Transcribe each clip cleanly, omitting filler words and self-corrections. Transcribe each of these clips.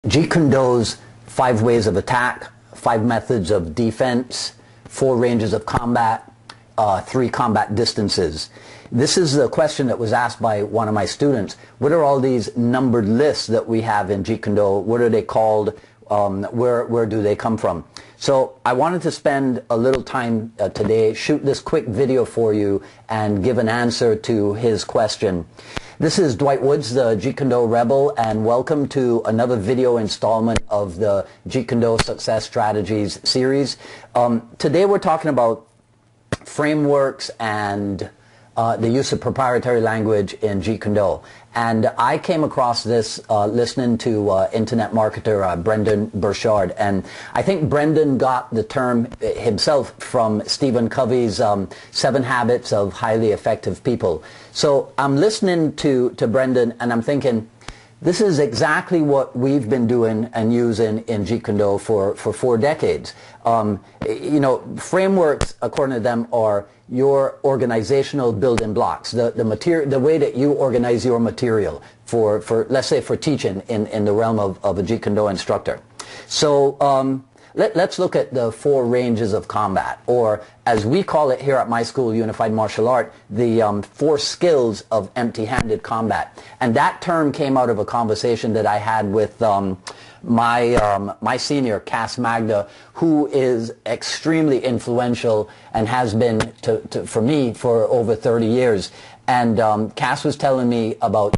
Jeet Kune Do's 5 ways of attack, 5 methods of defense, 4 ranges of combat, 3 combat distances. This is a question that was asked by one of my students. What are all these numbered lists that we have in Jeet Kune Do? What are they called? Where do they come from? So I wanted to spend a little time today, shoot this quick video for you and give an answer to his question. This is Dwight Woods, the Jeet Kune Do Rebel, and welcome to another video installment of the Jeet Kune Do Success Strategies series. Today we're talking about frameworks and the use of proprietary language in Jeet Kune Do. And I came across this listening to internet marketer Brendan Burchard. And I think Brendan got the term himself from Stephen Covey's 7 Habits of Highly Effective People. So I'm listening to Brendan and I'm thinking, this is exactly what we've been doing and using in Jeet Kune Do for 4 decades. You know, frameworks, according to them, are your organizational building blocks, the way that you organize your material for let's say, for teaching in the realm of a Jeet Kune Do instructor. So let's look at the 4 ranges of combat, or as we call it here at my school, Unified Martial Art, the 4 skills of empty-handed combat. And that term came out of a conversation that I had with my senior, Cass Magda, who is extremely influential and has been for me for over 30 years. And Cass was telling me about,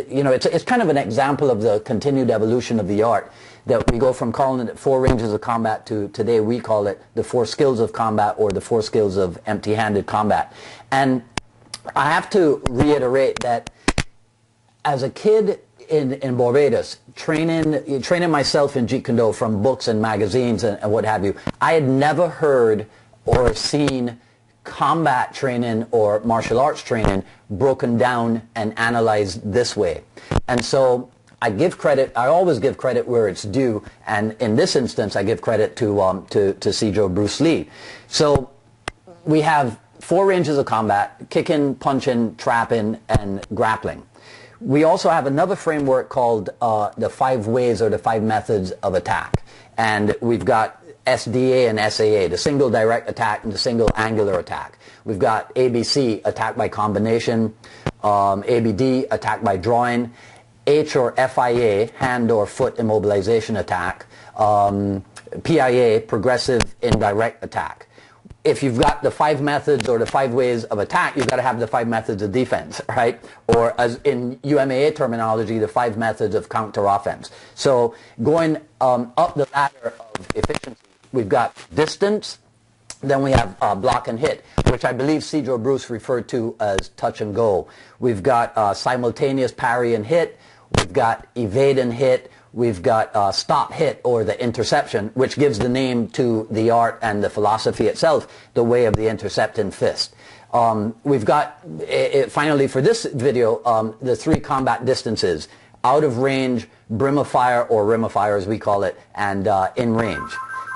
you know, it's kind of an example of the continued evolution of the art, that we go from calling it 4 ranges of combat to today we call it the 4 skills of combat, or the 4 skills of empty-handed combat. And I have to reiterate that as a kid in Barbados, training myself in Jeet Kune Do from books and magazines and what have you, I had never heard or seen combat training or martial arts training broken down and analyzed this way. And so I always give credit where it's due, and in this instance I give credit to Cedro Bruce Lee. So we have 4 ranges of combat: kicking, punching, trapping, and grappling. We also have another framework called the 5 ways, or the 5 methods of attack. And we've got SDA and SAA, the single direct attack and the single angular attack. We've got ABC, attack by combination, ABD, attack by drawing, H or FIA, hand or foot immobilization attack, PIA, progressive indirect attack. If you've got the 5 methods or the 5 ways of attack, you've got to have the 5 methods of defense, right? Or as in UMAA terminology, the 5 methods of counter-offense. So going up the ladder of efficiency, we've got distance, then we have block and hit, which I believe Cedro Bruce referred to as touch and go. We've got simultaneous parry and hit. We've got evade and hit. We've got stop hit, or the interception, which gives the name to the art and the philosophy itself, the way of the intercepting fist. We've got, finally for this video, the 3 combat distances: out of range, brim of fire, or rim of fire as we call it, and in range.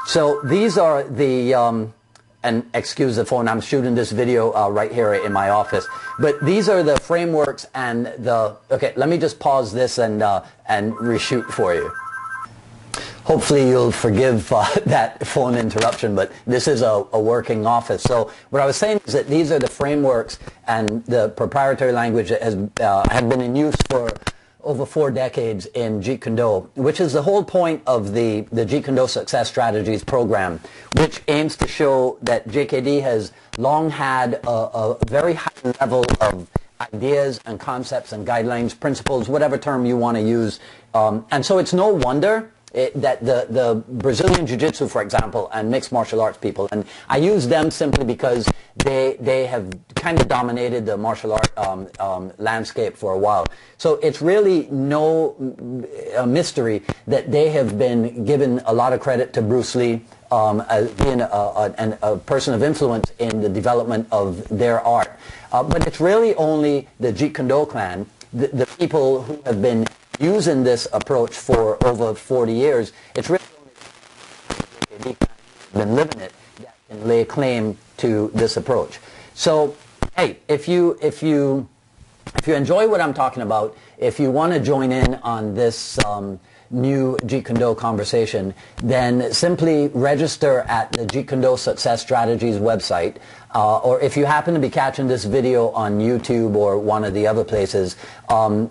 So these are the, and excuse the phone, I'm shooting this video right here in my office. But these are the frameworks and the, okay, let me just pause this and reshoot for you. Hopefully you'll forgive that phone interruption, but this is a working office. So what I was saying is that these are the frameworks and the proprietary language that have been in use for over 4 decades in Jeet Kune Do, which is the whole point of the Jeet Kune Do Success Strategies program, which aims to show that JKD has long had a very high level of ideas and concepts and guidelines, principles, whatever term you want to use. And so it's no wonder that the Brazilian Jiu-Jitsu, for example, and mixed martial arts people, and I use them simply because they have kind of dominated the martial art landscape for a while. So it's really no mystery that they have been given a lot of credit to Bruce Lee as being a person of influence in the development of their art. But it's really only the Jeet Kune Do clan, the people who have been using this approach for over 40 years. It's really only been living it that can lay claim to this approach. So, hey, if you enjoy what I'm talking about, if you want to join in on this new Jeet Kune Do conversation, then simply register at the Jeet Kune Do Success Strategies website. Or if you happen to be catching this video on YouTube or one of the other places,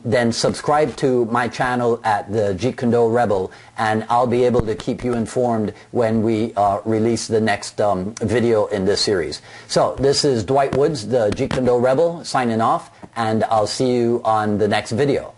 then subscribe to my channel at the Jeet Kune Do Rebel, and I'll be able to keep you informed when we release the next video in this series. So this is Dwight Woods, the Jeet Kune Do Rebel, signing off, and I'll see you on the next video.